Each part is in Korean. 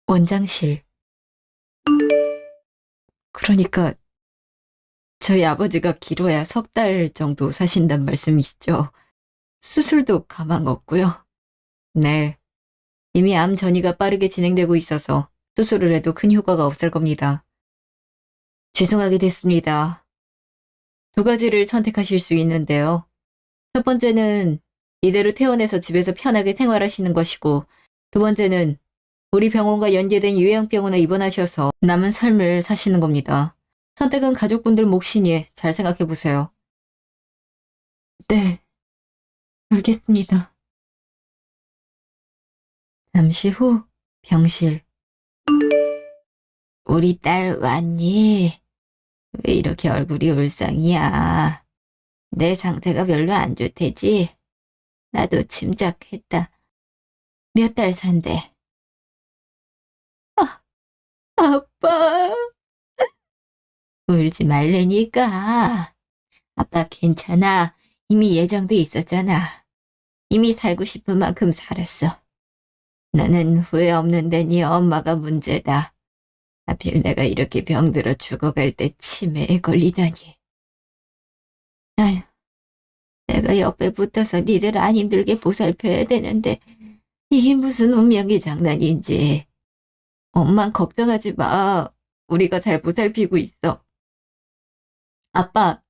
원장실. 그러니까 저희 아버지가 길어야 3달 정도 사신단 말씀이시죠? 수술도 가망 없고요. 네, 이미 암 전이가 빠르게 진행되고 있어서 수술을 해도 큰 효과가 없을 겁니다. 죄송하게 됐습니다. 두 가지를 선택하실 수 있는데요. 첫 번째는 이대로 퇴원해서 집에서 편하게 생활하시는 것이고, 두 번째는 우리 병원과 연계된 요양병원에 입원하셔서 남은 삶을 사시는 겁니다. 선택은 가족분들 몫이니 잘 생각해 보세요. 네, 알겠습니다. 잠시 후 병실. 우리 딸 왔니? 왜 이렇게 얼굴이 울상이야? 내 상태가 별로 안 좋대지? 나도 짐작했다. 몇 달 산대? 아, 아빠. 울지 말래니까. 아빠 괜찮아. 이미 예정돼 있었잖아. 이미 살고 싶은 만큼 살았어. 나는 후회 없는데 네 엄마가 문제다. 하필 내가 이렇게 병들어 죽어갈 때 치매에 걸리다니. 아휴, 내가 옆에 붙어서 니들 안 힘들게 보살펴야 되는데 이게 무슨 운명의 장난인지. 엄만 걱정하지 마. 우리가 잘 보살피고 있어. 아빠,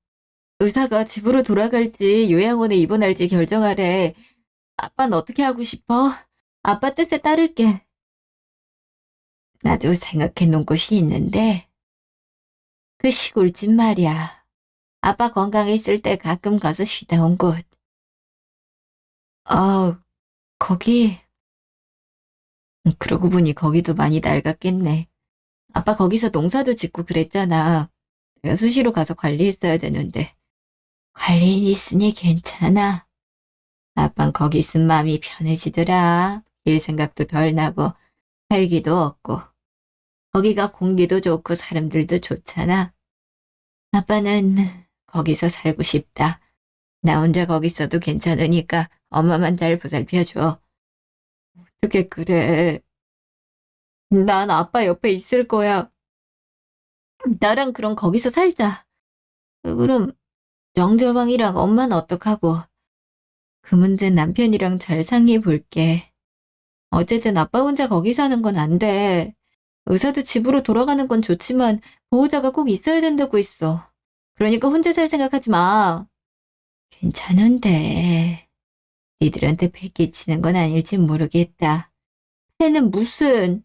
의사가 집으로 돌아갈지 요양원에 입원할지 결정하래. 아빠는 어떻게 하고 싶어? 아빠 뜻에 따를게. 나도 생각해 놓은 곳이 있는데 그 시골집 말이야. 아빠 건강했을 때 가끔 가서 쉬다 온 곳. 아, 거기. 그러고 보니 거기도 많이 낡았겠네. 아빠 거기서 농사도 짓고 그랬잖아. 내가 수시로 가서 관리했어야 되는데. 관리인 있으니 괜찮아. 아빤 거기 있은 마음이 편해지더라. 일 생각도 덜 나고 활기도 없고. 거기가 공기도 좋고 사람들도 좋잖아. 아빠는 거기서 살고 싶다. 나 혼자 거기 있어도 괜찮으니까 엄마만 잘 보살펴줘. 어떻게 그래. 난 아빠 옆에 있을 거야. 나랑 그럼 거기서 살자. 그럼 정저방이랑 엄마는 어떡하고. 그 문제 남편이랑 잘 상의해 볼게. 어쨌든 아빠 혼자 거기 사는 건 안 돼. 의사도 집으로 돌아가는 건 좋지만 보호자가 꼭 있어야 된다고 했어. 그러니까 혼자 살 생각하지 마. 괜찮은데. 니들한테 배 끼치는 건 아닐지 모르겠다. 배는 무슨.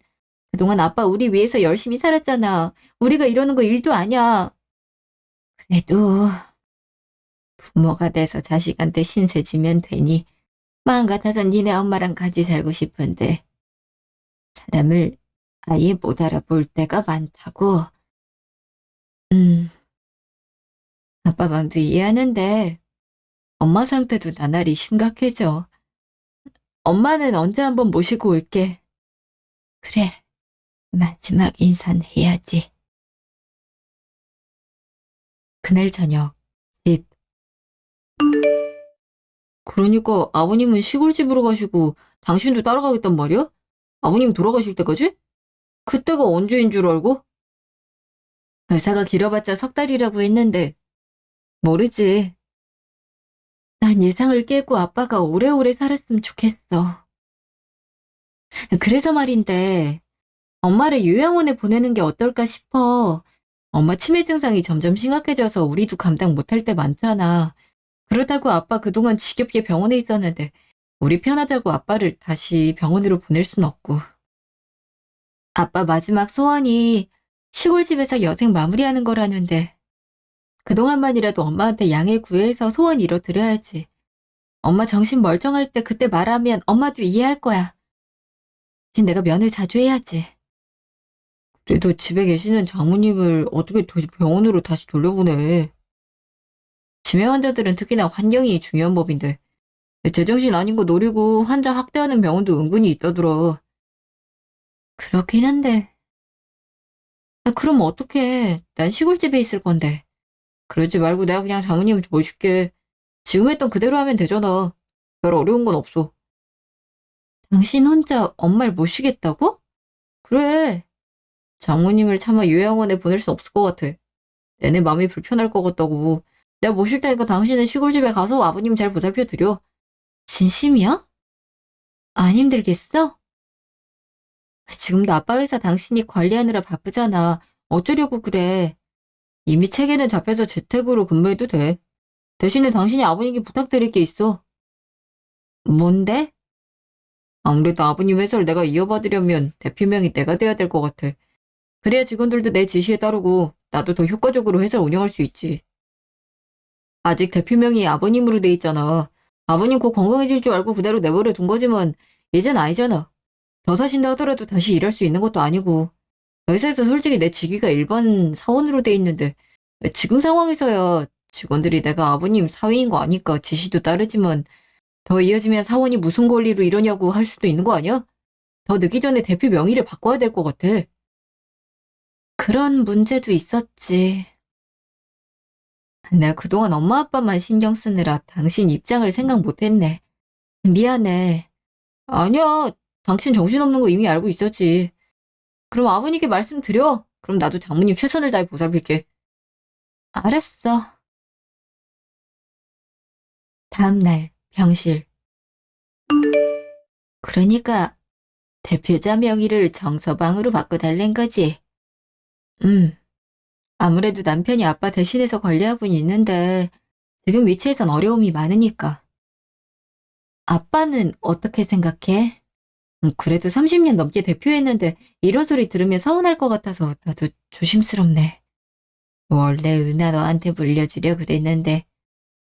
그동안 아빠 우리 위해서 열심히 살았잖아. 우리가 이러는 거 일도 아니야. 그래도 부모가 돼서 자식한테 신세 지면 되니 마음 같아서 니네 엄마랑 같이 살고 싶은데 사람을 아예 못 알아볼 때가 많다고. 음, 아빠 마음도 이해하는데 엄마 상태도 나날이 심각해져. 엄마는 언제 한번 모시고 올게. 그래, 마지막 인사는 해야지. 그날 저녁, 집. 그러니까 아버님은 시골집으로 가시고 당신도 따라가겠단 말이야? 아버님 돌아가실 때까지? 그때가 언제인 줄 알고? 의사가 길어봤자 3달이라고 했는데 모르지. 난 예상을 깨고 아빠가 오래오래 살았으면 좋겠어. 그래서 말인데 엄마를 요양원에 보내는 게 어떨까 싶어. 엄마 치매 증상이 점점 심각해져서 우리도 감당 못할 때 많잖아. 그러다고 아빠 그동안 지겹게 병원에 있었는데 우리 편하다고 아빠를 다시 병원으로 보낼 순 없고. 아빠 마지막 소원이 시골집에서 여생 마무리하는 거라는데 그동안만이라도 엄마한테 양해 구해서 소원 이뤄드려야지. 엄마 정신 멀쩡할 때 그때 말하면 엄마도 이해할 거야. 대신 내가 면을 자주 해야지. 그래도 집에 계시는 장모님을 어떻게 병원으로 다시 돌려보내. 치매 환자들은 특히나 환경이 중요한 법인데 제정신 아닌 거 노리고 환자 학대하는 병원도 은근히 있다더라. 그렇긴 한데. 그럼 어떡해. 난 시골집에 있을 건데. 그러지 말고 내가 그냥 장모님 모실게. 지금 했던 그대로 하면 되잖아. 별 어려운 건 없어. 당신 혼자 엄마를 모시겠다고? 그래. 장모님을 차마 요양원에 보낼 수 없을 것 같아. 내내 마음이 불편할 것 같다고. 내가 모실 테니까 당신은 시골집에 가서 아버님 잘 보살펴 드려. 진심이야? 안 힘들겠어? 지금도 아빠 회사 당신이 관리하느라 바쁘잖아. 어쩌려고 그래. 이미 체계는 잡혀서 재택으로 근무해도 돼. 대신에 당신이 아버님께 부탁드릴 게 있어. 뭔데? 아무래도 아버님 회사를 내가 이어받으려면 대표명이 내가 돼야 될 것 같아. 그래야 직원들도 내 지시에 따르고 나도 더 효과적으로 회사를 운영할 수 있지. 아직 대표명이 아버님으로 돼 있잖아. 아버님 곧 건강해질 줄 알고 그대로 내버려 둔 거지만 이젠 아니잖아. 더 사신다 하더라도 다시 일할 수 있는 것도 아니고. 회사에서 솔직히 내 직위가 일반 사원으로 돼 있는데 지금 상황에서야 직원들이 내가 아버님 사위인 거 아니까 지시도 따르지만 더 이어지면 사원이 무슨 권리로 이러냐고 할 수도 있는 거 아니야? 더 늦기 전에 대표 명의를 바꿔야 될 것 같아. 그런 문제도 있었지. 내가 그동안 엄마 아빠만 신경 쓰느라 당신 입장을 생각 못했네. 미안해. 아니야. 당신 정신없는 거 이미 알고 있었지. 그럼 아버님께 말씀드려. 그럼 나도 장모님 최선을 다해 보살필게. 알았어. 다음날 병실. 그러니까 대표자 명의를 정서방으로 바꿔달랜 거지. 음. 아무래도 남편이 아빠 대신해서 관리하고는 있는데 지금 위치에선 어려움이 많으니까. 아빠는 어떻게 생각해? 그래도 30년 넘게 대표했는데 이런 소리 들으면 서운할 것 같아서 나도 조심스럽네. 원래 은하 너한테 물려주려 그랬는데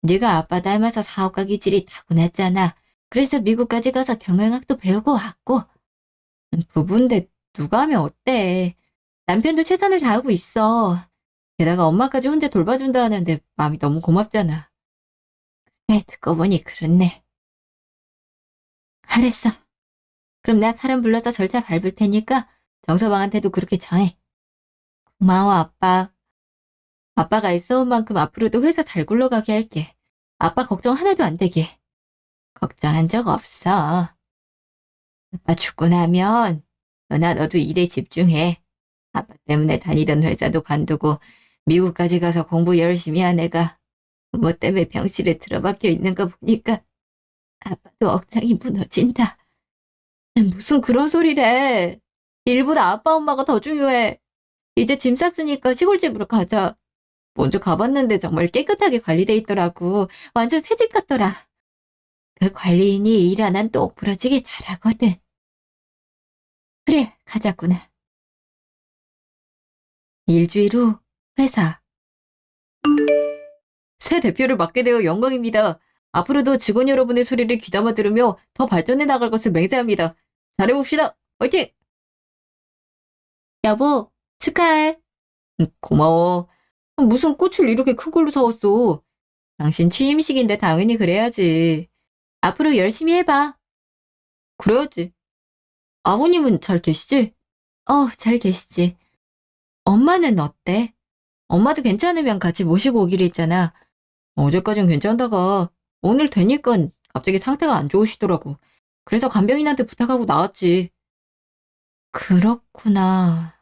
네가 아빠 닮아서 사업가 기질이 타고났잖아. 그래서 미국까지 가서 경영학도 배우고 왔고. 부부인데 누가 하면 어때? 남편도 최선을 다하고 있어. 게다가 엄마까지 혼자 돌봐준다 하는데 마음이 너무 고맙잖아. 그래, 듣고 보니 그렇네. 알았어. 그럼 내가 사람 불러서 절차 밟을 테니까 정서방한테도 그렇게 전해. 고마워, 아빠. 아빠가 애써온 만큼 앞으로도 회사 잘 굴러가게 할게. 아빠 걱정 하나도 안 되게. 걱정한 적 없어. 아빠 죽고 나면 너나 너도 일에 집중해. 아빠 때문에 다니던 회사도 관두고 미국까지 가서 공부 열심히 한 애가 부모 때문에 병실에 들어박혀 있는 거 보니까 아빠도 억장이 무너진다. 무슨 그런 소리래. 일보다 아빠 엄마가 더 중요해. 이제 짐 쌌으니까 시골집으로 가자. 먼저 가봤는데 정말 깨끗하게 관리돼 있더라고. 완전 새집 같더라. 그 관리인이 일 안 한 똑 부러지게 잘하거든. 그래, 가자꾸나. 일주일 후 회사. 새 대표를 맡게 되어 영광입니다. 앞으로도 직원 여러분의 소리를 귀담아 들으며 더 발전해 나갈 것을 맹세합니다. 잘해봅시다. 화이팅! 여보, 축하해. 고마워. 무슨 꽃을 이렇게 큰 걸로 사왔어. 당신 취임식인데 당연히 그래야지. 앞으로 열심히 해봐. 그래야지. 아버님은 잘 계시지? 잘 계시지. 엄마는 어때? 엄마도 괜찮으면 같이 모시고 오기로 했잖아. 어제까진 괜찮다가 오늘 되니까 갑자기 상태가 안 좋으시더라고. 그래서 간병인한테 부탁하고 나왔지. 그렇구나.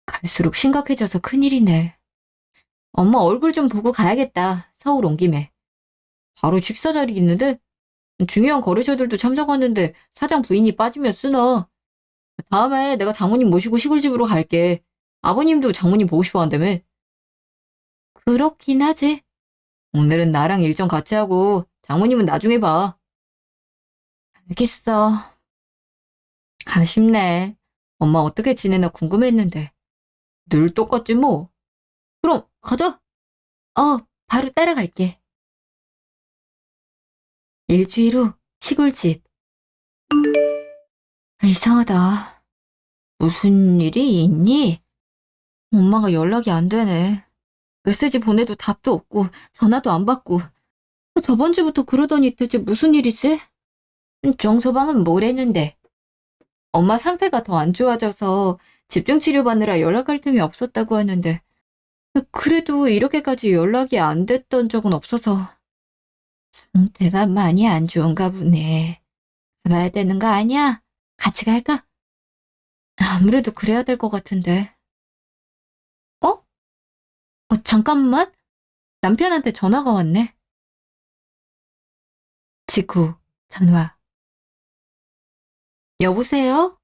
갈수록 심각해져서 큰일이네. 엄마 얼굴 좀 보고 가야겠다. 서울 온 김에. 바로 식사 자리 있는데? 중요한 거래처들도 참석하는데 사장 부인이 빠지면 쓰나. 다음에 내가 장모님 모시고 시골집으로 갈게. 아버님도 장모님 보고 싶어 한다며. 그렇긴 하지. 오늘은 나랑 일정 같이 하고 장모님은 나중에 봐. 알겠어. 아쉽네. 엄마 어떻게 지내나 궁금했는데. 늘 똑같지 뭐. 그럼 가자. 바로 따라갈게. 일주일 후 시골집. 이상하다. 무슨 일이 있니? 엄마가 연락이 안 되네. 메시지 보내도 답도 없고 전화도 안 받고. 저번 주부터 그러더니 대체 무슨 일이지? 정서방은 뭘 했는데? 엄마 상태가 더 안 좋아져서 집중 치료받느라 연락할 틈이 없었다고 하는데 그래도 이렇게까지 연락이 안 됐던 적은 없어서. 상태가 많이 안 좋은가 보네. 가봐야 되는 거 아니야? 같이 갈까? 아무래도 그래야 될 것 같은데. 어? 잠깐만. 남편한테 전화가 왔네. 직후, 전화. 여보세요?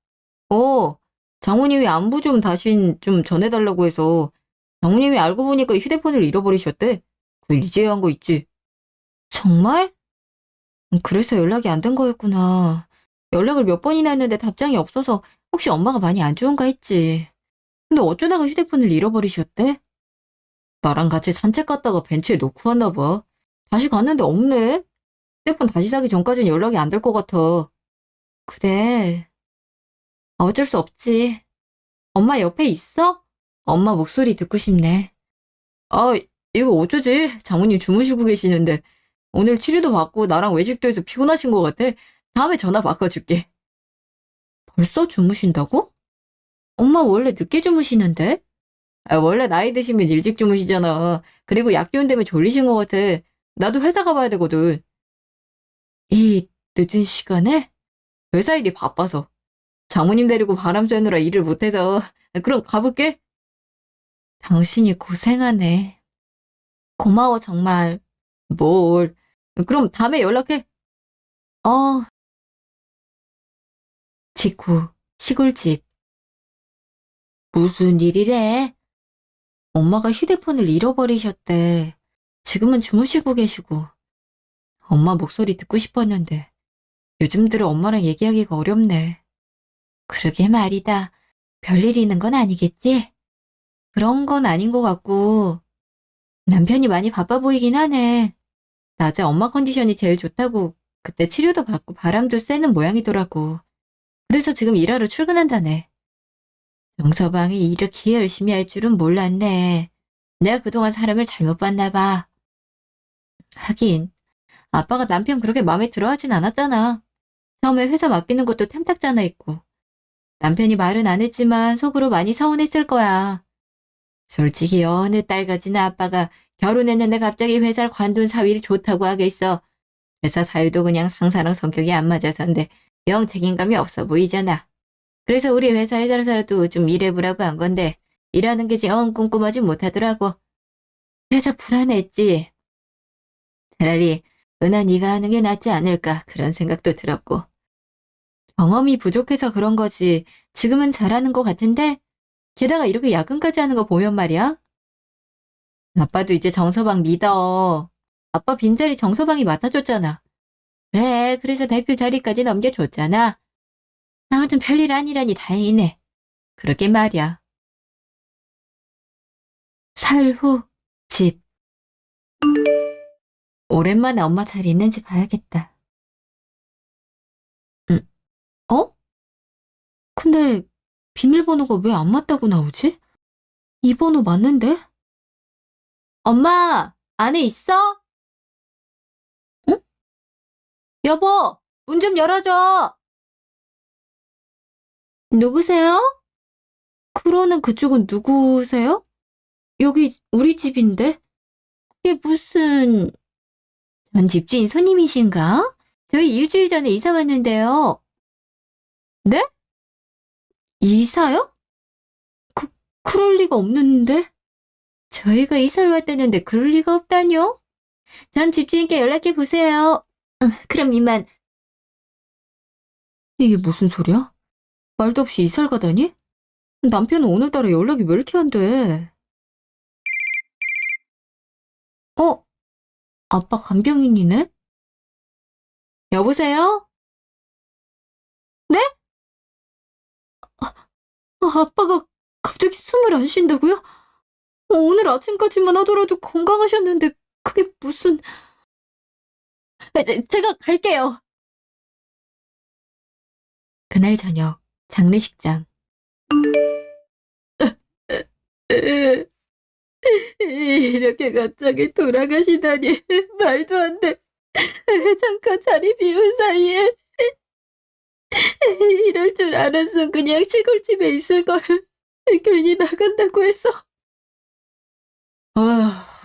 장모님이 안부 좀 다시 좀 전해달라고 해서 장모님이 알고 보니까 휴대폰을 잃어버리셨대. 그 이제야 한 거 있지? 정말? 그래서 연락이 안 된 거였구나. 연락을 몇 번이나 했는데 답장이 없어서 혹시 엄마가 많이 안 좋은가 했지. 근데 어쩌다가 휴대폰을 잃어버리셨대? 나랑 같이 산책 갔다가 벤치에 놓고 왔나 봐. 다시 갔는데 없네. 휴대폰 다시 사기 전까진 연락이 안 될 것 같아. 그래. 어쩔 수 없지. 엄마 옆에 있어? 엄마 목소리 듣고 싶네. 아, 이거 어쩌지? 장모님 주무시고 계시는데 오늘 치료도 받고 나랑 외식도 해서 피곤하신 것 같아. 다음에 전화 바꿔줄게. 벌써 주무신다고? 엄마 원래 늦게 주무시는데? 원래 나이 드시면 일찍 주무시잖아. 그리고 약 기운 때문에 졸리신 것 같아. 나도 회사 가봐야 되거든. 이 늦은 시간에? 회사 일이 바빠서. 장모님 데리고 바람 쐬느라 일을 못해서. 그럼 가볼게. 당신이 고생하네. 고마워, 정말. 뭘. 그럼 다음에 연락해. 어, 직후, 시골집. 무슨 일이래? 엄마가 휴대폰을 잃어버리셨대. 지금은 주무시고 계시고. 엄마 목소리 듣고 싶었는데 요즘 들어 엄마랑 얘기하기가 어렵네. 그러게 말이다. 별일 있는 건 아니겠지? 그런 건 아닌 것 같고 남편이 많이 바빠 보이긴 하네. 낮에 엄마 컨디션이 제일 좋다고 그때 치료도 받고 바람도 쐬는 모양이더라고. 그래서 지금 일하러 출근한다네. 정서방이 이렇게 열심히 할 줄은 몰랐네. 내가 그동안 사람을 잘못 봤나 봐. 하긴 아빠가 남편 그렇게 마음에 들어하진 않았잖아. 처음에 회사 맡기는 것도 탐탁잖아 했고. 남편이 말은 안 했지만 속으로 많이 서운했을 거야. 솔직히 어느 딸 가진 아빠가 결혼했는데 갑자기 회사를 관둔 사위를 좋다고 하겠어. 회사 사위도 그냥 상사랑 성격이 안 맞아서인데 영 책임감이 없어 보이잖아. 그래서 우리 회사에서라도 좀 일해보라고 한 건데 일하는 게 영 꼼꼼하지 못하더라고. 그래서 불안했지. 차라리 은하 네가 하는 게 낫지 않을까 그런 생각도 들었고. 경험이 부족해서 그런 거지. 지금은 잘하는 것 같은데 게다가 이렇게 야근까지 하는 거 보면 말이야. 아빠도 이제 정서방 믿어. 아빠 빈자리 정서방이 맡아줬잖아. 그래, 그래서 대표 자리까지 넘겨줬잖아. 아무튼 별일 아니라니 다행이네. 그러게 말이야. 사흘 후, 집. 오랜만에 엄마 잘 있는지 봐야겠다. 응, 어? 근데 비밀번호가 왜 안 맞다고 나오지? 이 번호 맞는데? 엄마, 안에 있어? 응? 여보, 문 좀 열어줘. 누구세요? 그러는 그쪽은 누구세요? 여기 우리 집인데? 그게 무슨... 전 집주인 손님이신가? 저희 일주일 전에 이사 왔는데요. 네? 이사요? 그, 그럴 리가 없는데? 저희가 이사를 왔다는데 그럴 리가 없다뇨? 전 집주인께 연락해 보세요. 그럼 이만. 이게 무슨 소리야? 말도 없이 이사를 가다니? 남편은 오늘따라 연락이 왜 이렇게 안 돼? 어? 아빠 간병인이네? 여보세요? 네? 아빠가 갑자기 숨을 안 쉰다고요? 오늘 아침까지만 하더라도 건강하셨는데 그게 무슨... 제가 갈게요. 그날 저녁 장례식장. 이렇게 갑자기 돌아가시다니 말도 안 돼. 잠깐 자리 비운 사이에 이럴 줄 알았으면 그냥 시골집에 있을걸. 괜히 나간다고 해서.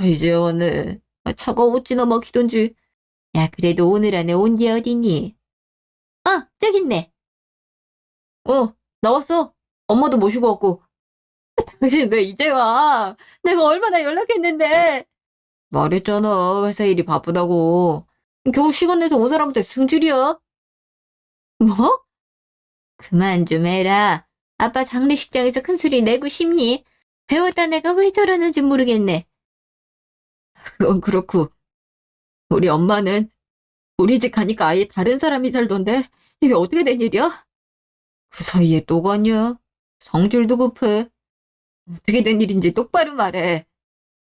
이제 오늘 차가 어찌나 막히던지. 야, 그래도 오늘 안에 온 게 어디니? 저기 있네. 나왔어. 엄마도 모시고 왔고. 당신 왜 이제 와? 내가 얼마나 연락했는데. 말했잖아. 회사 일이 바쁘다고. 겨우 시간 내서 온 사람한테 승질이야? 뭐? 그만 좀 해라. 아빠 장례식장에서 큰 소리 내고 싶니? 배웠다 내가 왜 저러는지 모르겠네. 그건 그렇고 우리 엄마는 우리 집 가니까 아예 다른 사람이 살던데 이게 어떻게 된 일이야? 그 사이에 또 가냐? 성질도 급해. 어떻게 된 일인지 똑바로 말해.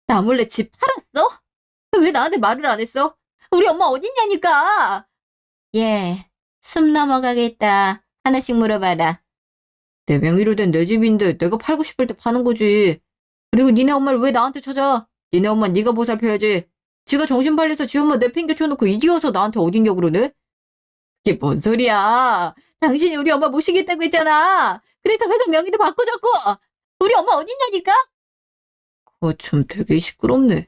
나 몰래 집 팔았어? 왜 나한테 말을 안 했어? 우리 엄마 어딨냐니까. 예, 숨 넘어가겠다. 하나씩 물어봐라. 내 명의로 된 내 집인데 내가 팔고 싶을 때 파는 거지. 그리고 니네 엄마를 왜 나한테 찾아? 니네 엄마 네가 보살펴야지. 지가 정신 팔려서 지 엄마 내팽개 쳐놓고 이지어서 나한테 어딨냐 그러네? 이게 뭔 소리야? 당신이 우리 엄마 모시겠다고 했잖아. 그래서 회사 명의도 바꿔줬고. 우리 엄마 어딨냐니까? 그거 좀 되게 시끄럽네.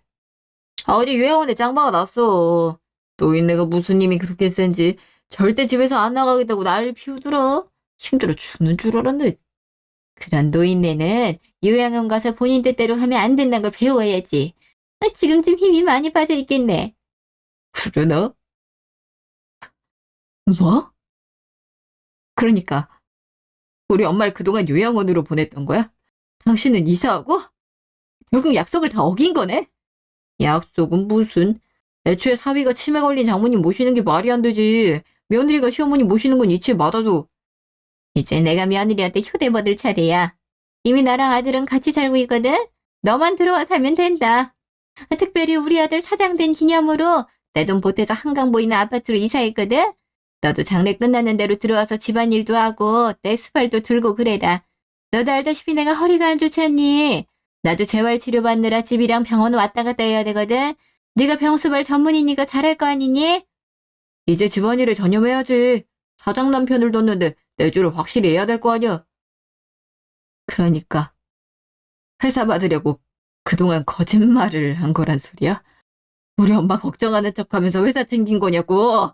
아, 어디 요양원에 짱바가 났어. 노인네가 무슨 힘이 그렇게 센지 절대 집에서 안 나가겠다고 난리 피우더라. 힘들어 죽는 줄 알았네. 그런 노인네는 요양원 가서 본인 뜻대로 하면 안 된다는 걸 배워야지. 지금쯤 힘이 많이 빠져 있겠네. 그러나? 뭐? 그러니까 우리 엄마를 그동안 요양원으로 보냈던 거야? 당신은 이사하고? 결국 약속을 다 어긴 거네? 약속은 무슨? 애초에 사위가 치매 걸린 장모님 모시는 게 말이 안 되지. 며느리가 시어머니 모시는 건 이치에 맞아도. 이제 내가 며느리한테 효대 받을 차례야. 이미 나랑 아들은 같이 살고 있거든? 너만 들어와 살면 된다. 특별히 우리 아들 사장 된 기념으로 내 돈 보태서 한강 보이는 아파트로 이사했거든? 너도 장례 끝나는 대로 들어와서 집안일도 하고 내 수발도 들고 그래라. 너도 알다시피 내가 허리가 안 좋잖니? 나도 재활치료 받느라 집이랑 병원 왔다 갔다 해야 되거든? 네가 병수발 전문이니까 잘할 거 아니니? 이제 집안일에 전념해야지. 사장 남편을 뒀는데 내조를 확실히 해야 될 거 아니야. 그러니까 회사 받으려고 그동안 거짓말을 한 거란 소리야? 우리 엄마 걱정하는 척하면서 회사 챙긴 거냐고.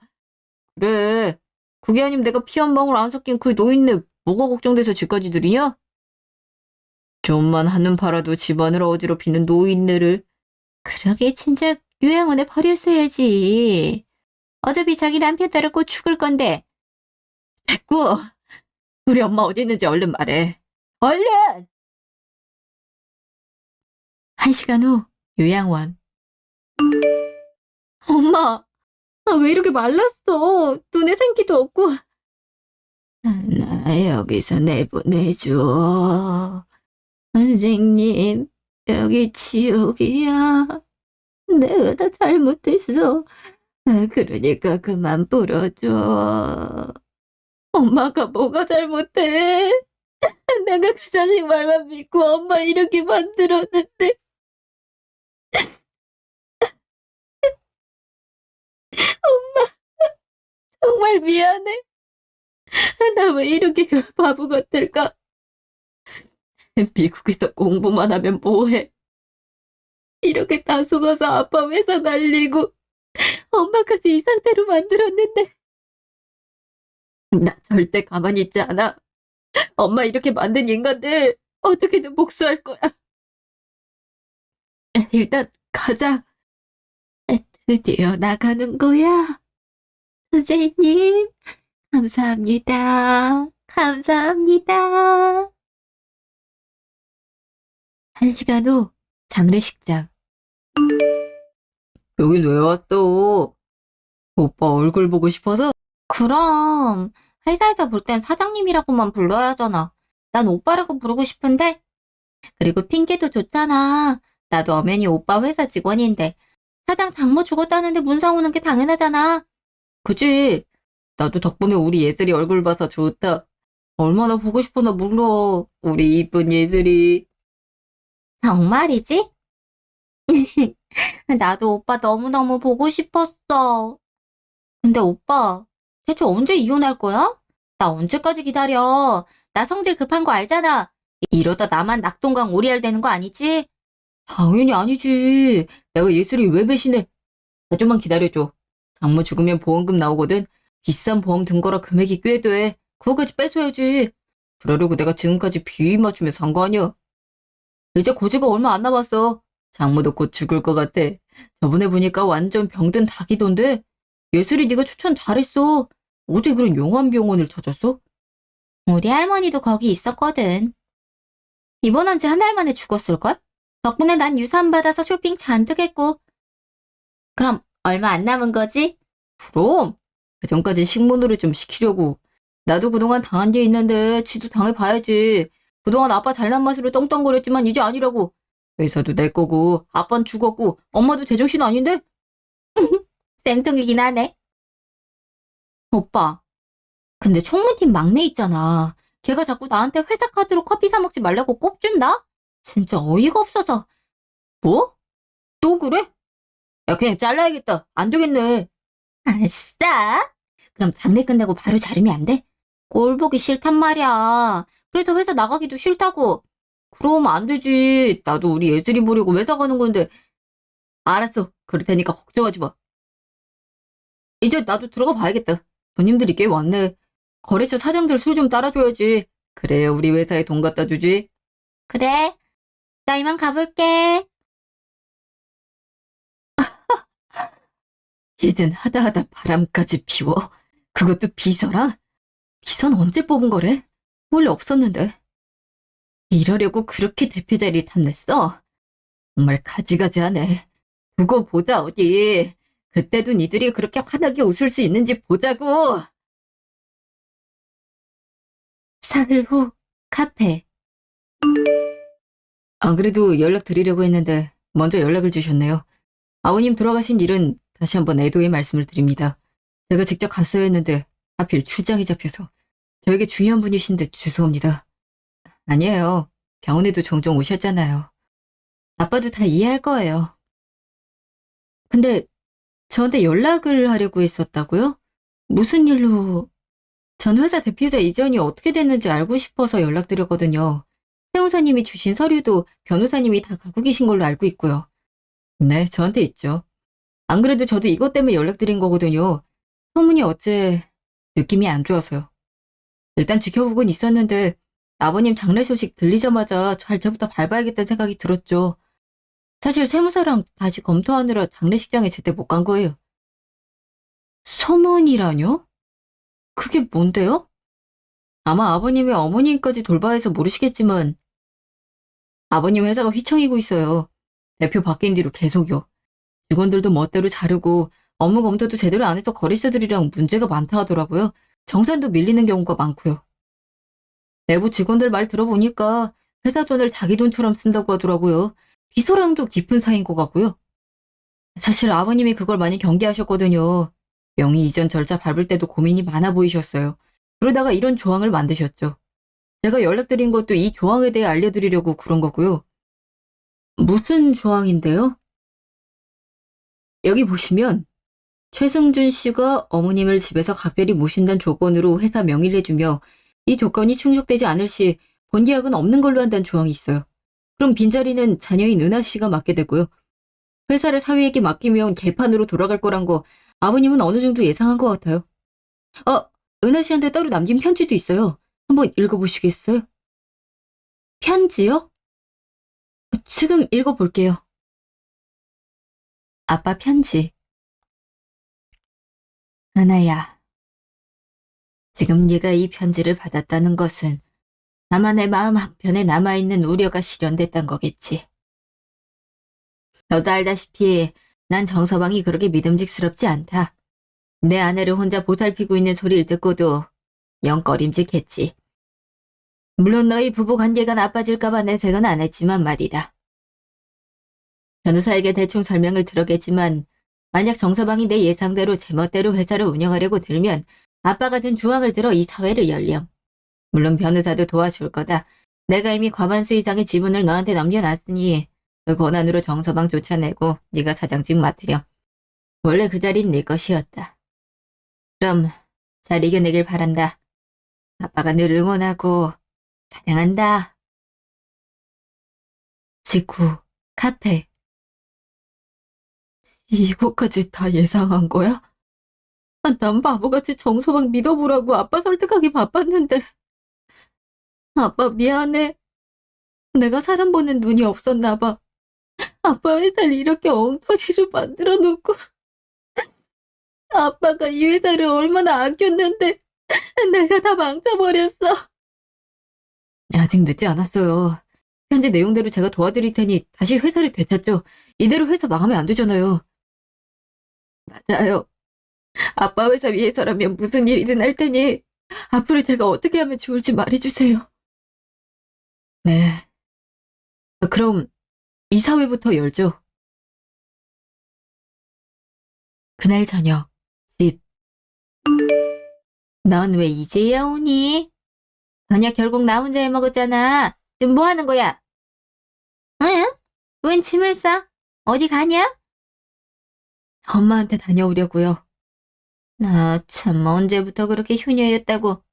그래. 그게 아니면 내가 피 한 방울 안 섞인 그 노인네 뭐가 걱정돼서 집까지 들이냐? 좀만 한눈 팔아도 집안을 어지럽히는 노인네를. 그러게 진짜 요양원에 버렸어야지. 어차피 자기 남편 따라 곧 죽을 건데. 됐고. 우리 엄마 어디 있는지 얼른 말해. 얼른! 1시간 후 요양원. 엄마, 왜 이렇게 말랐어? 눈에 생기도 없고. 나 여기서 내보내줘. 선생님, 여기 지옥이야. 내가 다 잘못했어. 그러니까 그만 불어줘. 엄마가 뭐가 잘못해? 내가 그 자식 말만 믿고 엄마 이렇게 만들었는데. 엄마, 정말 미안해. 나 왜 이렇게 바보 같을까? 미국에서 공부만 하면 뭐해? 이렇게 다 속아서 아빠 회사 날리고 엄마까지 이 상태로 만들었는데. 나 절대 가만히 있지 않아. 엄마 이렇게 만든 인간들 어떻게든 복수할 거야. 일단 가자. 드디어 나가는 거야. 선생님, 감사합니다. 감사합니다. 1시간 후 장례식장. 여긴 왜 왔어? 오빠 얼굴 보고 싶어서? 그럼 회사에서 볼 땐 사장님이라고만 불러야 하잖아. 난 오빠라고 부르고 싶은데. 그리고 핑계도 좋잖아. 나도 엄연히 오빠 회사 직원인데 사장 장모 죽었다는데 문상 오는 게 당연하잖아. 그치? 나도 덕분에 우리 예슬이 얼굴 봐서 좋다. 얼마나 보고 싶었나 몰라. 우리 이쁜 예슬이. 정말이지? 나도 오빠 너무너무 보고 싶었어. 근데 오빠, 대체 언제 이혼할 거야? 나 언제까지 기다려? 나 성질 급한 거 알잖아. 이러다 나만 낙동강 오리알 되는 거 아니지? 당연히 아니지. 내가 예슬이 왜 배신해? 나 좀만 기다려줘. 장모 죽으면 보험금 나오거든. 비싼 보험 든 거라 금액이 꽤 돼. 그거까지 뺏어야지. 그러려고 내가 지금까지 비위 맞추면서 산 거 아니야? 이제 고지가 얼마 안 남았어. 장모도 곧 죽을 것 같아. 저번에 보니까 완전 병든 닭이던데? 예슬이 네가 추천 잘했어. 어디 그런 용암 병원을 찾았어? 우리 할머니도 거기 있었거든. 입원한 지 한 달 만에 죽었을걸? 덕분에 난 유산 받아서 쇼핑 잔뜩 했고. 그럼 얼마 안 남은 거지? 그럼. 그 전까지 식모노를 좀 시키려고. 나도 그동안 당한 게 있는데 지도 당해봐야지. 그동안 아빠 잘난 맛으로 떵떵거렸지만 이제 아니라고. 회사도 내 거고 아빠는 죽었고 엄마도 제정신 아닌데? 쌤통이긴 하네. 오빠, 근데 총무팀 막내 있잖아. 걔가 자꾸 나한테 회사 카드로 커피 사 먹지 말라고 꼽준다? 진짜 어이가 없어서. 뭐? 또 그래? 야, 그냥 잘라야겠다. 안 되겠네. 아싸! 그럼 장례 끝나고 바로 자르면 안 돼? 꼴 보기 싫단 말이야. 그래서 회사 나가기도 싫다고. 그럼 안 되지. 나도 우리 예슬이 보려고 회사 가는 건데. 알았어. 그럴 테니까 걱정하지 마. 이제 나도 들어가 봐야겠다. 손님들이 꽤 왔네. 거래처 사장들 술 좀 따라줘야지. 그래야 우리 회사에 돈 갖다 주지. 그래. 나 이만 가볼게. 이젠 하다하다 바람까지 피워. 그것도 비서랑? 비서는 언제 뽑은 거래? 원래 없었는데. 이러려고 그렇게 대표 자리를 탐냈어? 정말 가지가지하네. 두고 보자 어디. 그때도 니들이 그렇게 환하게 웃을 수 있는지 보자고. 사흘 후 카페. 안 그래도 연락드리려고 했는데 먼저 연락을 주셨네요. 아버님 돌아가신 일은 다시 한번 애도의 말씀을 드립니다. 제가 직접 갔어야 했는데 하필 출장이 잡혀서 저에게 중요한 분이신데 죄송합니다. 아니에요. 병원에도 종종 오셨잖아요. 아빠도 다 이해할 거예요. 근데 저한테 연락을 하려고 했었다고요? 무슨 일로? 전 회사 대표자 이전이 어떻게 됐는지 알고 싶어서 연락드렸거든요. 세무사님이 주신 서류도 변호사님이 다 갖고 계신 걸로 알고 있고요. 네, 저한테 있죠. 안 그래도 저도 이것 때문에 연락드린 거거든요. 소문이 어째 느낌이 안 좋아서요. 일단 지켜보곤 있었는데 아버님 장례 소식 들리자마자 잘처부터 밟아야겠다는 생각이 들었죠. 사실 세무사랑 다시 검토하느라 장례식장에 제때 못 간 거예요. 소문이라뇨? 그게 뭔데요? 아마 아버님의 어머님까지 돌봐야 해서 모르시겠지만 아버님 회사가 휘청이고 있어요. 대표 바뀐 뒤로 계속요. 직원들도 멋대로 자르고 업무 검토도 제대로 안 해서 거래처들이랑 문제가 많다 하더라고요. 정산도 밀리는 경우가 많고요. 내부 직원들 말 들어보니까 회사 돈을 자기 돈처럼 쓴다고 하더라고요. 비서랑도 깊은 사이인 것 같고요. 사실 아버님이 그걸 많이 경계하셨거든요. 명의 이전 절차 밟을 때도 고민이 많아 보이셨어요. 그러다가 이런 조항을 만드셨죠. 제가 연락드린 것도 이 조항에 대해 알려드리려고 그런 거고요. 무슨 조항인데요? 여기 보시면 최승준 씨가 어머님을 집에서 각별히 모신다는 조건으로 회사 명의를 해주며 이 조건이 충족되지 않을 시 본계약은 없는 걸로 한다는 조항이 있어요. 그럼 빈자리는 자녀인 은하 씨가 맡게 되고요. 회사를 사위에게 맡기면 개판으로 돌아갈 거란 거 아버님은 어느 정도 예상한 것 같아요. 은하 씨한테 따로 남긴 편지도 있어요. 한번 읽어보시겠어요? 편지요? 지금 읽어볼게요. 아빠 편지. 은하야, 지금 네가 이 편지를 받았다는 것은 아마 내 마음 한편에 남아있는 우려가 실현됐단 거겠지. 너도 알다시피 난 정서방이 그렇게 믿음직스럽지 않다. 내 아내를 혼자 보살피고 있는 소리를 듣고도 영 꺼림직했지. 물론 너희 부부 관계가 나빠질까봐 내색은 안 했지만 말이다. 변호사에게 대충 설명을 들었겠지만 만약 정서방이 내 예상대로 제멋대로 회사를 운영하려고 들면 아빠가 된 조항을 들어 이 사회를 열렴. 물론 변호사도 도와줄 거다. 내가 이미 과반수 이상의 지분을 너한테 넘겨놨으니 그 권한으로 정서방 쫓아내고 네가 사장직 맡으렴. 원래 그 자리는 네 것이었다. 그럼 잘 이겨내길 바란다. 아빠가 늘 응원하고 사랑한다. 직후 카페. 이것까지 다 예상한 거야? 난 바보같이 정서방 믿어보라고 아빠 설득하기 바빴는데 아빠 미안해. 내가 사람 보는 눈이 없었나 봐. 아빠 회사를 이렇게 엉터리로 만들어 놓고 아빠가 이 회사를 얼마나 아꼈는데 내가 다 망쳐버렸어. 아직 늦지 않았어요. 현재 내용대로 제가 도와드릴 테니 다시 회사를 되찾죠. 이대로 회사 망하면 안 되잖아요. 맞아요. 아빠 회사 위해서라면 무슨 일이든 할 테니 앞으로 제가 어떻게 하면 좋을지 말해주세요. 네. 그럼 이사회부터 열죠. 그날 저녁, 집. 넌 왜 이제야 오니? 저녁 결국 나 혼자 해 먹었잖아. 지금 뭐 하는 거야? 응? 웬 짐을 싸? 어디 가냐? 엄마한테 다녀오려고요. 나 참 언제부터 그렇게 효녀였다고.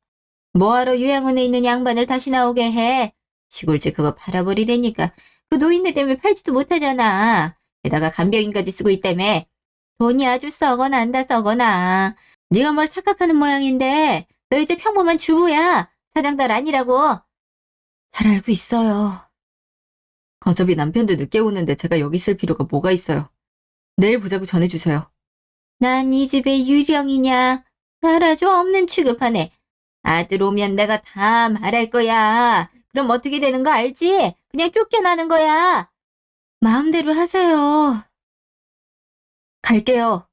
뭐하러 요양원에 있는 양반을 다시 나오게 해. 시골집 그거 팔아버리려니까. 그 노인네 때문에 팔지도 못하잖아. 게다가 간병인까지 쓰고 있다며. 돈이 아주 썩어난다 썩어나. 네가 뭘 착각하는 모양인데 너 이제 평범한 주부야. 사장딸 아니라고. 잘 알고 있어요. 어차피 남편도 늦게 오는데 제가 여기 있을 필요가 뭐가 있어요. 내일 보자고 전해주세요. 난 이 집의 유령이냐. 날 아주 없는 취급하네. 아들 오면 내가 다 말할 거야. 그럼 어떻게 되는 거 알지? 그냥 쫓겨나는 거야. 마음대로 하세요. 갈게요.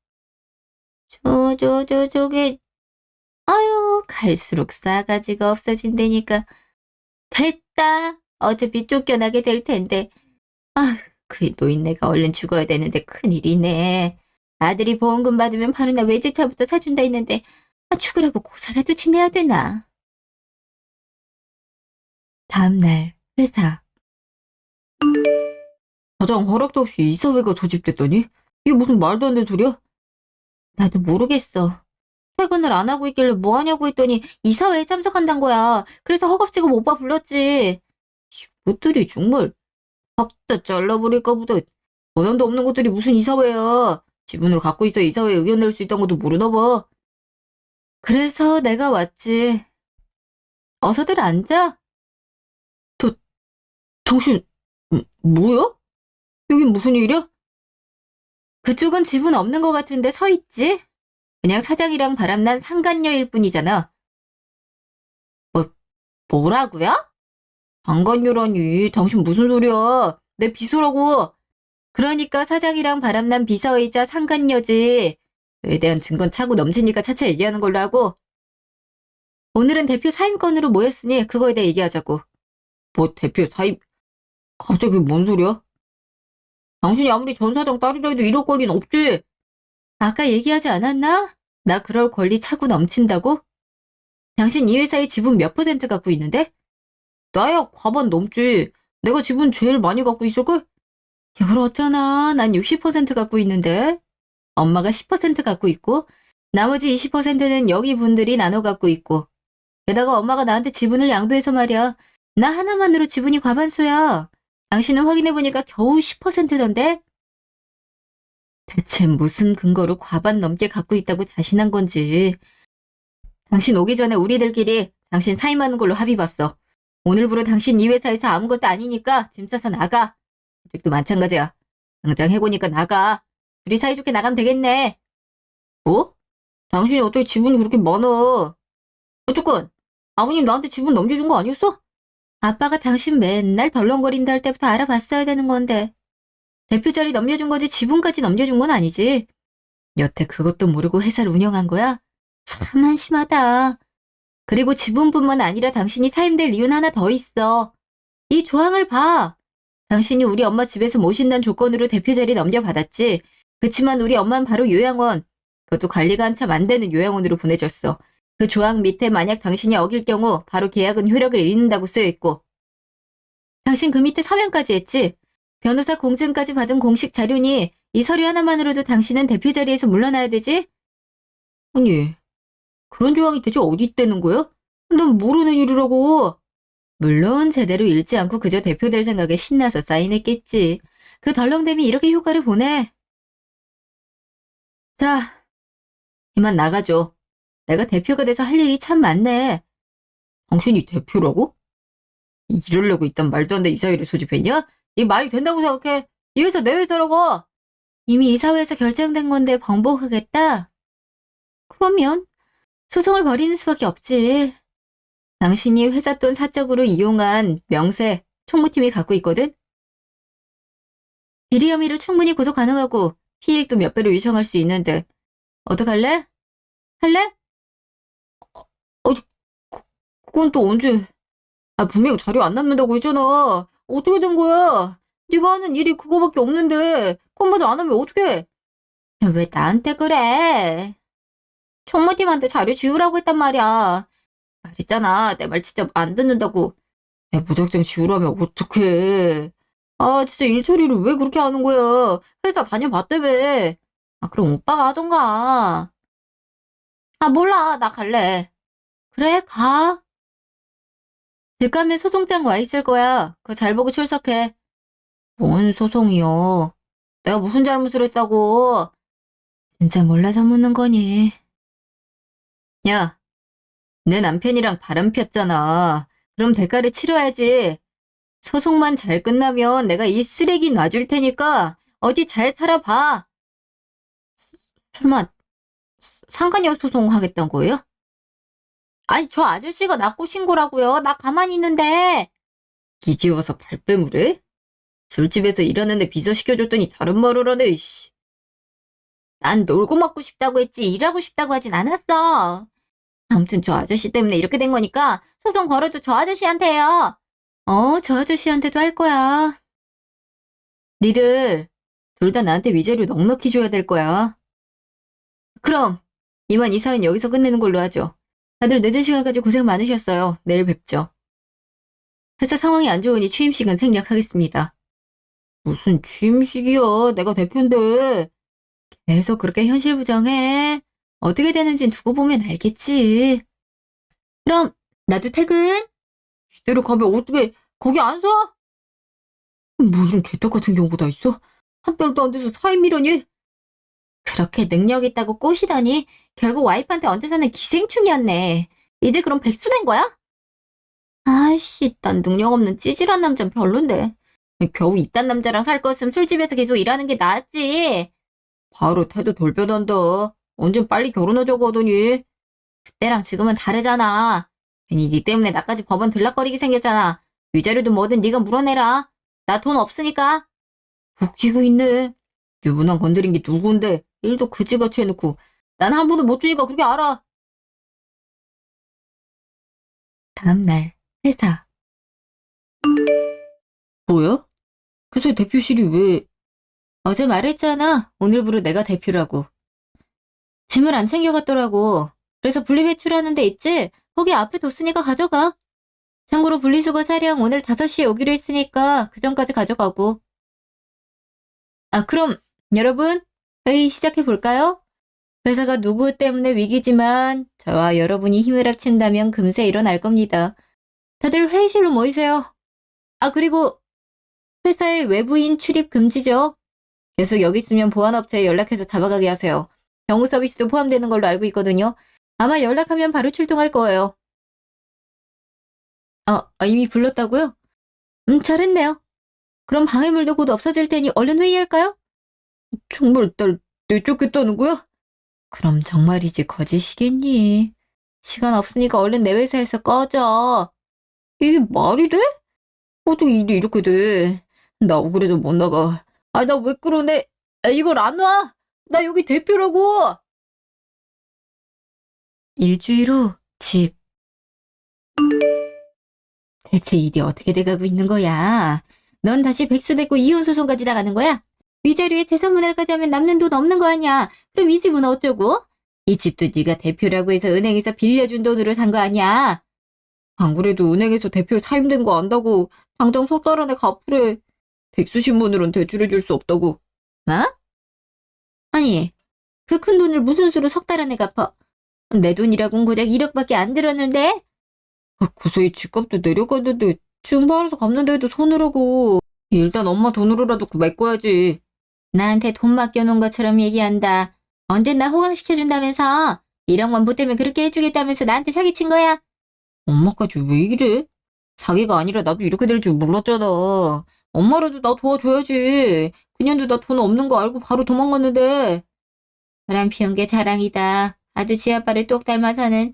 저게, 아유, 갈수록 싸가지가 없어진다니까. 됐다. 어차피 쫓겨나게 될 텐데. 아, 그 노인네가 얼른 죽어야 되는데 큰일이네. 아들이 보험금 받으면 바로 나 외제차부터 사준다 했는데 죽으라고 고사라도 지내야 되나. 다음날 회사. 가장 허락도 없이 이사회가 소집됐더니 이게 무슨 말도 안 되는 소리야? 나도 모르겠어. 퇴근을 안 하고 있길래 뭐 하냐고 했더니 이사회에 참석한단 거야. 그래서 허겁지겁 오빠 불렀지. 이것들이 정말 확다 잘라버릴까 보다. 권한도 없는 것들이 무슨 이사회야. 지분을 갖고 있어 이사회에 의견 낼 수 있다는 것도 모르나 봐. 그래서 내가 왔지. 어서들 앉아. 저, 당신, 뭐야? 여긴 무슨 일이야? 그쪽은 지분 없는 것 같은데 서 있지? 그냥 사장이랑 바람난 상간녀일 뿐이잖아. 뭐, 뭐라고요? 상간녀라니, 당신 무슨 소리야? 내 비서라고. 그러니까 사장이랑 바람난 비서이자 상간녀지. 에 대한 증거는 차고 넘치니까 차차 얘기하는 걸로 하고. 오늘은 대표 사임건으로 모였으니 그거에 대해 얘기하자고. 뭐 대표 사임? 갑자기 그게 뭔 소리야? 당신이 아무리 전 사장 딸이라 해도 이럴 권리는 없지. 아까 얘기하지 않았나? 나 그럴 권리 차고 넘친다고? 당신 이 회사의 지분 몇 퍼센트 갖고 있는데? 나야 과반 넘지. 내가 지분 제일 많이 갖고 있을걸? 이걸 어쩌나. 난 60% 갖고 있는데. 엄마가 10% 갖고 있고 나머지 20%는 여기 분들이 나눠 갖고 있고 게다가 엄마가 나한테 지분을 양도해서 말이야. 나 하나만으로 지분이 과반수야. 당신은 확인해보니까 겨우 10%던데? 대체 무슨 근거로 과반 넘게 갖고 있다고 자신한 건지. 당신 오기 전에 우리들끼리 당신 사임하는 걸로 합의 봤어. 오늘부로 당신 이 회사에서 아무것도 아니니까 짐 싸서 나가. 아직도 마찬가지야. 당장 해고니까 나가. 둘이 사이좋게 나가면 되겠네. 뭐? 당신이 어떻게 지분이 그렇게 많아? 어쨌건 아버님 나한테 지분 넘겨준 거 아니었어? 아빠가 당신 맨날 덜렁거린다 할 때부터 알아봤어야 되는 건데. 대표 자리 넘겨준 거지 지분까지 넘겨준 건 아니지. 여태 그것도 모르고 회사를 운영한 거야? 참 한심하다. 그리고 지분뿐만 아니라 당신이 사임될 이유는 하나 더 있어. 이 조항을 봐. 당신이 우리 엄마 집에서 모신다는 조건으로 대표 자리 넘겨받았지. 그치만 우리 엄마는 바로 요양원, 그것도 관리가 한참 안 되는 요양원으로 보내줬어. 그 조항 밑에 만약 당신이 어길 경우 바로 계약은 효력을 잃는다고 쓰여있고. 당신 그 밑에 서명까지 했지. 변호사 공증까지 받은 공식 자료니 이 서류 하나만으로도 당신은 대표 자리에서 물러나야 되지? 아니, 그런 조항이 대체 어디 있다는 거야? 난 모르는 일이라고. 물론 제대로 읽지 않고 그저 대표될 생각에 신나서 사인했겠지. 그 덜렁댐이 이렇게 효과를 보내. 자, 이만 나가줘. 내가 대표가 돼서 할 일이 참 많네. 당신이 대표라고? 이러려고 있던 말도 안 되는 이사회를 소집했냐? 이 말이 된다고 생각해? 이 회사 내 회사라고! 이미 이사회에서 결정된 건데 번복하겠다? 그러면 소송을 벌이는 수밖에 없지. 당신이 회사 돈 사적으로 이용한 명세 총무팀이 갖고 있거든? 비리 혐의로 충분히 구속 가능하고 피해액도 몇 배로 요청할 수 있는데 어떡할래? 할래? 어, 그건 또 언제? 분명 자료 안 남는다고 했잖아. 어떻게 된 거야? 네가 하는 일이 그거밖에 없는데 그것마저 안 하면 어떡해? 왜 나한테 그래? 총무팀한테 자료 지우라고 했단 말이야. 말했잖아. 내 말 진짜 안 듣는다고. 무작정 지우라면 어떡해. 진짜 일 처리를 왜 그렇게 하는 거야. 회사 다녀봤다며. 그럼 오빠가 하던가. 몰라. 나 갈래. 그래, 가. 직감에 소송장 와 있을 거야. 그거 잘 보고 출석해. 뭔 소송이요? 내가 무슨 잘못을 했다고? 진짜 몰라서 묻는 거니. 야, 내 남편이랑 바람 폈잖아. 그럼 대가를 치러야지. 소송만 잘 끝나면 내가 이 쓰레기 놔줄 테니까 어디 잘 살아봐. 설마 상간녀 소송하겠다는 거예요? 아니, 저 아저씨가 나 꼬신 거라고요. 나 가만히 있는데. 기지워서 발뺌을 해? 술집에서 일하는데 비서시켜줬더니 다른 말을 하네, 이씨. 난 놀고 먹고 싶다고 했지 일하고 싶다고 하진 않았어. 아무튼 저 아저씨 때문에 이렇게 된 거니까 소송 걸어도 저 아저씨한테요. 저 아저씨한테도 할 거야. 니들 둘 다 나한테 위자료 넉넉히 줘야 될 거야. 그럼 이만 이 사연 여기서 끝내는 걸로 하죠. 다들 늦은 시간까지 고생 많으셨어요. 내일 뵙죠. 회사 상황이 안 좋으니 취임식은 생략하겠습니다. 무슨 취임식이야. 내가 대표인데. 계속 그렇게 현실 부정해. 어떻게 되는진 두고 보면 알겠지. 그럼 나도 퇴근. 이대로 가면 어떻게 거기 안 서? 뭐 이런 개떡 같은 경우가 다 있어? 한 달도 안 돼서 사임이라니? 그렇게 능력 있다고 꼬시더니 결국 와이프한테 얹혀 사는 기생충이었네. 이제 그럼 백수 된 거야? 아이씨, 난 능력 없는 찌질한 남자는 별론데. 겨우 이딴 남자랑 살 거였으면 술집에서 계속 일하는 게 낫지. 바로 태도 돌변한다. 언젠 빨리 결혼하자고 하더니. 그때랑 지금은 다르잖아. 괜히 니 때문에 나까지 법원 들락거리게 생겼잖아. 위자료도 뭐든 네가 물어내라. 나 돈 없으니까. 웃기고 있네. 유부남 건드린 게 누군데 일도 그지같이 해놓고 난 한 푼도 못 주니까 그렇게 알아. 다음날 회사. 뭐야? 그새 대표실이 왜? 어제 말했잖아. 오늘부로 내가 대표라고. 짐을 안 챙겨갔더라고. 그래서 분리배출하는 데 있지? 거기 앞에 뒀으니까 가져가. 참고로 분리수거 차량 오늘 5시에 오기로 했으니까 그 전까지 가져가고. 그럼 여러분 회의 시작해볼까요? 회사가 누구 때문에 위기지만 저와 여러분이 힘을 합친다면 금세 일어날 겁니다. 다들 회의실로 모이세요. 그리고 회사에 외부인 출입 금지죠. 계속 여기 있으면 보안업체에 연락해서 잡아가게 하세요. 경호 서비스도 포함되는 걸로 알고 있거든요. 아마 연락하면 바로 출동할 거예요. 이미 불렀다고요? 잘했네요. 그럼 방해물도 곧 없어질 테니 얼른 회의할까요? 정말 날 내쫓겠다는 거야? 그럼 정말이지 거짓이겠니? 시간 없으니까 얼른 내 회사에서 꺼져. 이게 말이 돼? 어떻게 일이 이렇게 돼? 나 억울해서 못 나가. 나 왜 그러네? 이걸 안 와? 나 여기 대표라고! 일주일 후 집. 대체 일이 어떻게 돼가고 있는 거야? 넌 다시 백수 되고 이혼 소송까지 나가는 거야? 위자료에 재산분할까지 하면 남는 돈 없는 거 아니야? 그럼 이 집은 어쩌고? 이 집도 네가 대표라고 해서 은행에서 빌려준 돈으로 산 거 아니야? 안 그래도 은행에서 대표 사임된 거 안다고 당장 석 달 안에 갚으래. 백수신분으론 대출해줄 수 없다고. 아니, 그 큰 돈을 무슨 수로 석 달 안에 갚아? 내 돈이라고는 고작 1억밖에 안 들었는데? 그 사이 집값도 내려갔는데 지금 팔아서 갚는다 해도 서늘하고. 일단 엄마 돈으로라도 메꿔야지. 나한테 돈 맡겨놓은 것처럼 얘기한다. 언젠 나 호강시켜준다면서. 1억만 보태면 그렇게 해주겠다면서 나한테 사기친 거야? 엄마까지 왜 이래? 자기가 아니라 나도 이렇게 될 줄 몰랐잖아. 엄마라도 나 도와줘야지. 그년도 나 돈 없는 거 알고 바로 도망갔는데. 바람 피운 게 자랑이다. 아주 지 아빠를 똑 닮아서는.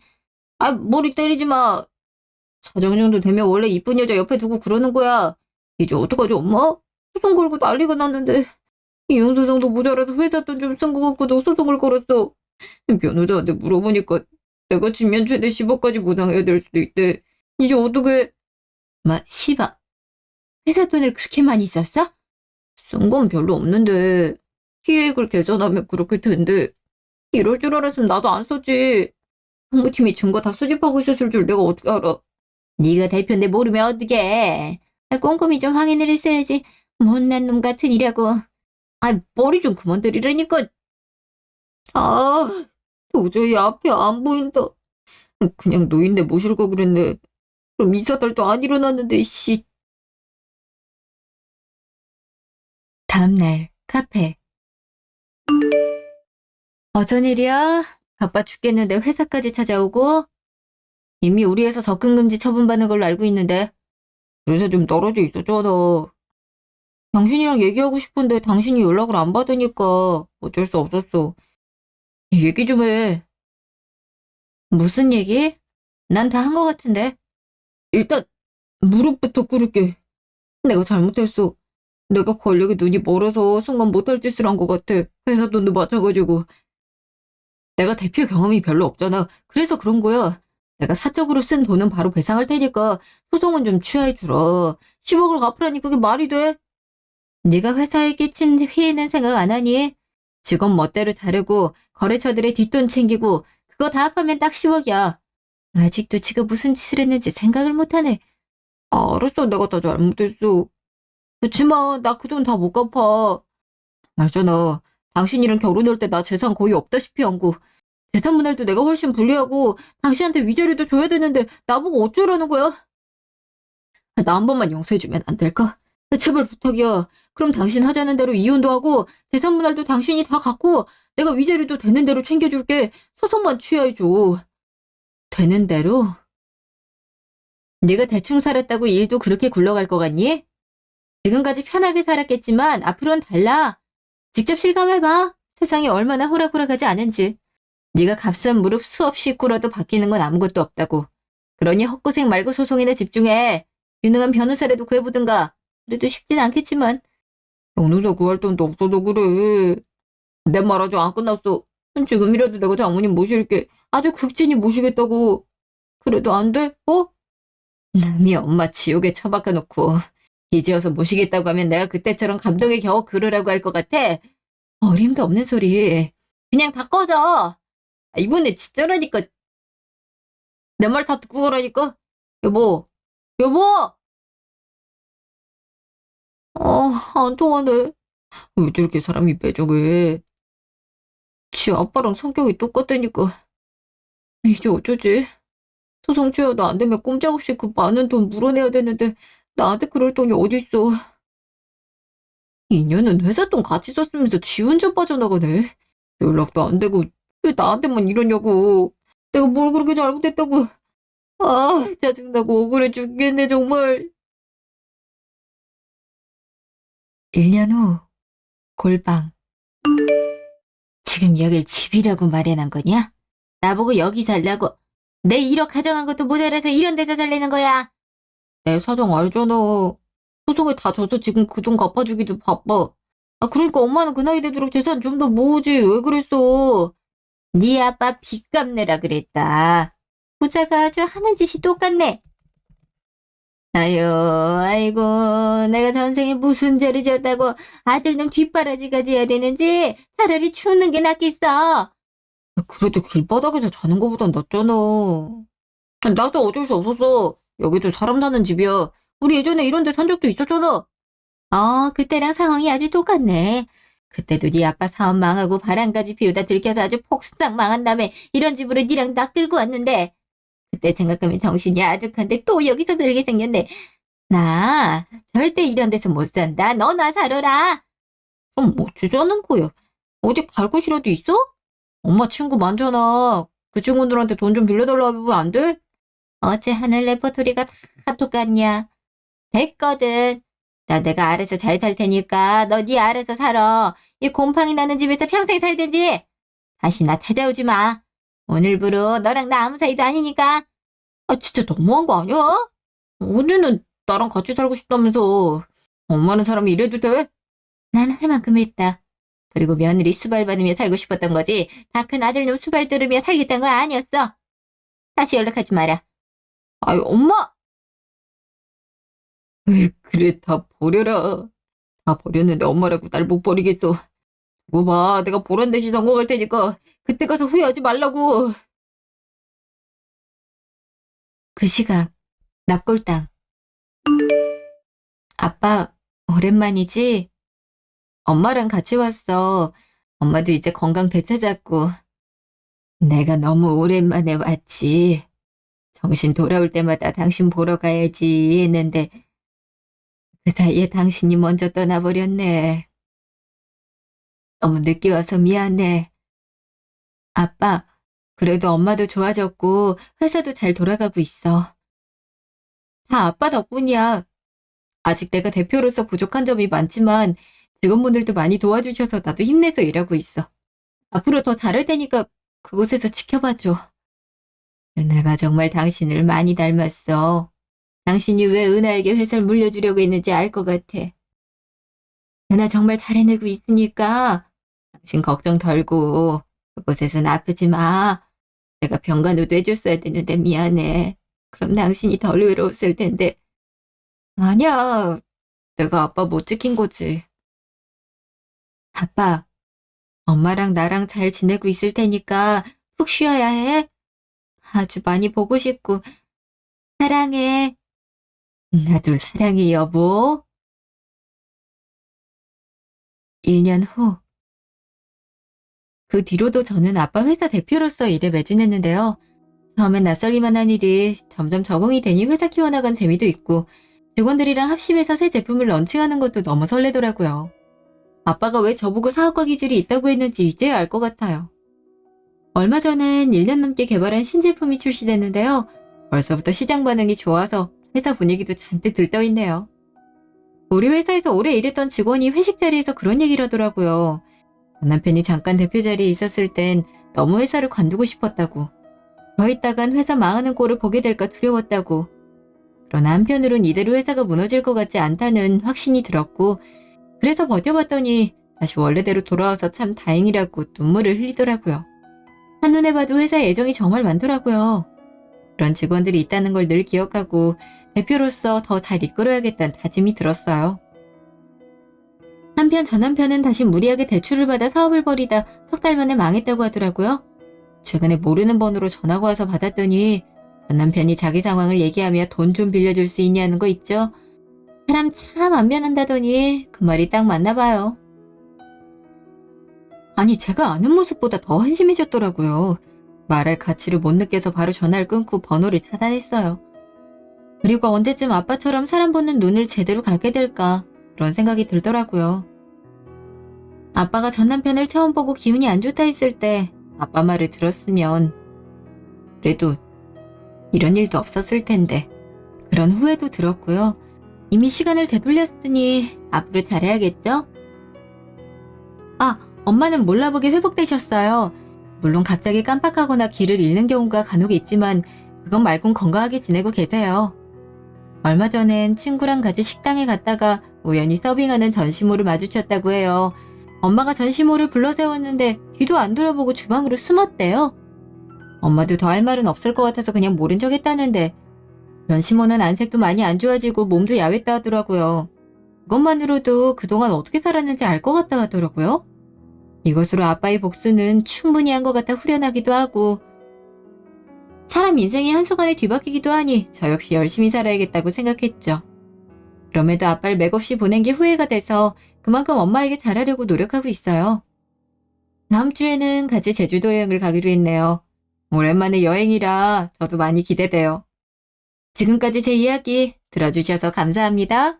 아, 머리 때리지 마. 사장 정도 되면 원래 이쁜 여자 옆에 두고 그러는 거야. 이제 어떡하지, 엄마? 소송 걸고 난리가 났는데. 이혼소송도 모자라서 회사 돈 좀 쓴 거 갖고도 소송을 걸었어. 변호사한테 물어보니까 내가 지면 최대 10억까지 보상해야 될 수도 있대. 이제 어떡해? 10억? 회사 돈을 그렇게 많이 썼어? 쓴 건 별로 없는데 피해액을 계산하면 그렇게 된대. 이럴 줄 알았으면 나도 안 썼지. 홍보팀이 증거 다 수집하고 있었을 줄 내가 어떻게 알아? 네가 대표인데 모르면 어떡해. 꼼꼼히 좀 확인을 했어야지. 못난 놈 같은 이라고. 머리 좀 그만 들이라니까. 도저히 앞이 안 보인다. 그냥 노인네 모실 거 그랬네. 그럼 이사달도 안 일어났는데, 씨. 다음날 카페. 어쩐 일이야? 바빠 죽겠는데 회사까지 찾아오고? 이미 우리 회사 접근 금지 처분받는 걸로 알고 있는데. 그래서 좀 떨어져 있었잖아. 당신이랑 얘기하고 싶은데 당신이 연락을 안 받으니까 어쩔 수 없었어. 얘기 좀 해. 무슨 얘기? 난 다 한 거 같은데. 일단 무릎부터 꿇을게. 내가 잘못했어. 내가 권력에 눈이 멀어서 순간 못할 짓을 한 것 같아. 회사 돈도 마찬가지고. 내가 대표 경험이 별로 없잖아. 그래서 그런 거야. 내가 사적으로 쓴 돈은 바로 배상할 테니까 소송은 좀 취하해 주라. 10억을 갚으라니 그게 말이 돼? 네가 회사에 끼친 피해는 생각 안 하니? 직원 멋대로 자르고 거래처들의 뒷돈 챙기고 그거 다 합하면 딱 10억이야. 아직도 지가 무슨 짓을 했는지 생각을 못하네. 알았어. 내가 다 잘못했어. 그치만 나 그 돈 다 못 갚아. 알잖아. 당신이랑 결혼할 때 나 재산 거의 없다시피 한 거. 재산 분할도 내가 훨씬 불리하고 당신한테 위자료도 줘야 되는데 나보고 어쩌라는 거야? 나 한 번만 용서해주면 안 될까? 제발 부탁이야. 그럼 당신 하자는 대로 이혼도 하고 재산 분할도 당신이 다 갖고 내가 위자료도 되는 대로 챙겨줄게. 소송만 취하해줘. 되는 대로? 네가 대충 살았다고 일도 그렇게 굴러갈 것 같니? 지금까지 편하게 살았겠지만 앞으로는 달라. 직접 실감해봐. 세상이 얼마나 호락호락하지 않은지. 네가 값싼 무릎 수없이 꿇어도 바뀌는 건 아무것도 없다고. 그러니 헛고생 말고 소송이나 집중해. 유능한 변호사라도 구해보든가. 그래도 쉽진 않겠지만. 변호사 구할 돈도 없어서 그래. 내 말 아직 안 끝났어. 지금이라도 내가 장모님 모실게. 아주 극진히 모시겠다고. 그래도 안 돼? 남이 엄마 지옥에 처박아놓고 이제 와서 모시겠다고 하면 내가 그때처럼 감동에 겨워 그러라고 할 것 같아? 어림도 없는 소리. 그냥 다 꺼져. 이번에 진짜라니까. 내 말 다 듣고 가라니까. 여보. 여보! 안 통하네. 왜 저렇게 사람이 매정해. 지 아빠랑 성격이 똑같다니까. 이제 어쩌지? 소송 취하도 안 되면 꼼짝없이 그 많은 돈 물어내야 되는데 나한테 그럴 돈이 어딨어. 인연은 회사 돈 같이 썼으면서 지 혼자 빠져나가네. 연락도 안 되고 왜 나한테만 이러냐고. 내가 뭘 그렇게 잘못했다고. 짜증나고 억울해 죽겠네 정말. 1년 후 골방. 지금 여길 집이라고 마련한 거냐? 나보고 여기 살라고. 내 1억 가져간 것도 모자라서 이런 데서 살려는 거야. 내 사정 알잖아. 소송에 다 져서 지금 그 돈 갚아주기도 바빠. 그러니까 엄마는 그 나이 되도록 재산 좀 더 모으지. 왜 그랬어? 네 아빠 빚 갚느라 그랬다. 부자가 아주 하는 짓이 똑같네. 아이고, 내가 전생에 무슨 죄를 지었다고 아들놈 뒷바라지까지 해야 되는지 차라리 죽는 게 낫겠어. 그래도 길바닥에서 자는 거보단 낫잖아. 나도 어쩔 수 없었어. 여기도 사람 사는 집이야. 우리 예전에 이런 데 산 적도 있었잖아. 그때랑 상황이 아주 똑같네. 그때도 네 아빠 사업 망하고 바람까지 피우다 들켜서 아주 폭삭 망한 다음에 이런 집으로 니랑 딱 들고 왔는데 그때 생각하면 정신이 아득한데 또 여기서 들게 생겼네. 나 절대 이런 데서 못 산다. 너나 살아라. 그럼 어쩌자는 거야? 어디 갈 곳이라도 있어? 엄마 친구 많잖아. 그 친구들한테 돈 좀 빌려달라고 하면 안 돼? 어제 하는 레퍼토리가 다 똑같냐? 됐거든. 나 내가 알아서 잘 살 테니까 너 네 알아서 살아. 이 곰팡이 나는 집에서 평생 살든지. 다시 나 찾아오지 마. 오늘부로 너랑 나 아무 사이도 아니니까. 아, 진짜 너무한 거 아니야? 언니는 나랑 같이 살고 싶다면서. 엄마는 사람이 이래도 돼? 난 할 만큼 했다. 그리고 며느리 수발 받으며 살고 싶었던 거지. 다 큰 아들놈 수발 들으며 살겠다는 거 아니었어. 다시 연락하지 마라. 아유, 엄마! 에이, 그래, 다 버려라. 다 버렸는데 엄마라고 날 못 버리겠어. 두고 봐, 내가 보란 듯이 성공할 테니까 그때 가서 후회하지 말라고. 그 시각, 납골당. 아빠, 오랜만이지? 엄마랑 같이 왔어. 엄마도 이제 건강 되찾았고. 내가 너무 오랜만에 왔지. 정신 돌아올 때마다 당신 보러 가야지 했는데 그 사이에 당신이 먼저 떠나버렸네. 너무 늦게 와서 미안해. 아빠, 그래도 엄마도 좋아졌고 회사도 잘 돌아가고 있어. 다 아빠 덕분이야. 아직 내가 대표로서 부족한 점이 많지만 직원분들도 많이 도와주셔서 나도 힘내서 일하고 있어. 앞으로 더 잘할 테니까 그곳에서 지켜봐줘. 은하가 정말 당신을 많이 닮았어. 당신이 왜 은하에게 회사를 물려주려고 했는지 알 것 같아. 은하 정말 잘해내고 있으니까 당신 걱정 덜고 그곳에선 아프지 마. 내가 병간호도 해줬어야 되는데 미안해. 그럼 당신이 덜 외로웠을 텐데. 아니야. 내가 아빠 못 지킨 거지. 아빠, 엄마랑 나랑 잘 지내고 있을 테니까 푹 쉬어야 해. 아주 많이 보고 싶고 사랑해. 나도 사랑해, 여보. 1년 후. 그 뒤로도 저는 아빠 회사 대표로서 일에 매진했는데요. 처음엔 낯설기만 한 일이 점점 적응이 되니 회사 키워나간 재미도 있고 직원들이랑 합심해서 새 제품을 런칭하는 것도 너무 설레더라고요. 아빠가 왜 저보고 사업가 기질이 있다고 했는지 이제야 알 것 같아요. 얼마 전엔 1년 넘게 개발한 신제품이 출시됐는데요. 벌써부터 시장 반응이 좋아서 회사 분위기도 잔뜩 들떠있네요. 우리 회사에서 오래 일했던 직원이 회식 자리에서 그런 얘기를 하더라고요. 남편이 잠깐 대표 자리에 있었을 땐 너무 회사를 관두고 싶었다고. 더 있다간 회사 망하는 꼴을 보게 될까 두려웠다고. 그러나 한편으론 이대로 회사가 무너질 것 같지 않다는 확신이 들었고 그래서 버텨봤더니 다시 원래대로 돌아와서 참 다행이라고 눈물을 흘리더라고요. 한눈에 봐도 회사에 애정이 정말 많더라고요. 그런 직원들이 있다는 걸 늘 기억하고 대표로서 더 잘 이끌어야겠다는 다짐이 들었어요. 한편 전 남편은 다시 무리하게 대출을 받아 사업을 벌이다 석 달 만에 망했다고 하더라고요. 최근에 모르는 번호로 전화가 와서 받았더니 전 남편이 자기 상황을 얘기하며 돈 좀 빌려줄 수 있냐는 거 있죠. 사람 참 안 변한다더니 그 말이 딱 맞나 봐요. 아니 제가 아는 모습보다 더 한심해졌더라고요. 말할 가치를 못 느껴서 바로 전화를 끊고 번호를 차단했어요. 그리고 언제쯤 아빠처럼 사람 보는 눈을 제대로 갖게 될까 그런 생각이 들더라고요. 아빠가 전 남편을 처음 보고 기운이 안 좋다 했을 때 아빠 말을 들었으면 그래도 이런 일도 없었을 텐데 그런 후회도 들었고요. 이미 시간을 되돌렸으니 앞으로 잘해야겠죠? 아, 엄마는 몰라보게 회복되셨어요. 물론 갑자기 깜빡하거나 길을 잃는 경우가 간혹 있지만 그건 말곤 건강하게 지내고 계세요. 얼마 전엔 친구랑 같이 식당에 갔다가 우연히 서빙하는 전시모를 마주쳤다고 해요. 엄마가 전시모를 불러 세웠는데 뒤도 안 돌아보고 주방으로 숨었대요. 엄마도 더 할 말은 없을 것 같아서 그냥 모른 척 했다는데 전시모는 안색도 많이 안 좋아지고 몸도 야했다 하더라고요. 그것만으로도 그동안 어떻게 살았는지 알 것 같다 하더라고요. 이것으로 아빠의 복수는 충분히 한 것 같아 후련하기도 하고 사람 인생이 한순간에 뒤바뀌기도 하니 저 역시 열심히 살아야겠다고 생각했죠. 그럼에도 아빠를 맥없이 보낸 게 후회가 돼서 그만큼 엄마에게 잘하려고 노력하고 있어요. 다음 주에는 같이 제주도 여행을 가기로 했네요. 오랜만에 여행이라 저도 많이 기대돼요. 지금까지 제 이야기 들어주셔서 감사합니다.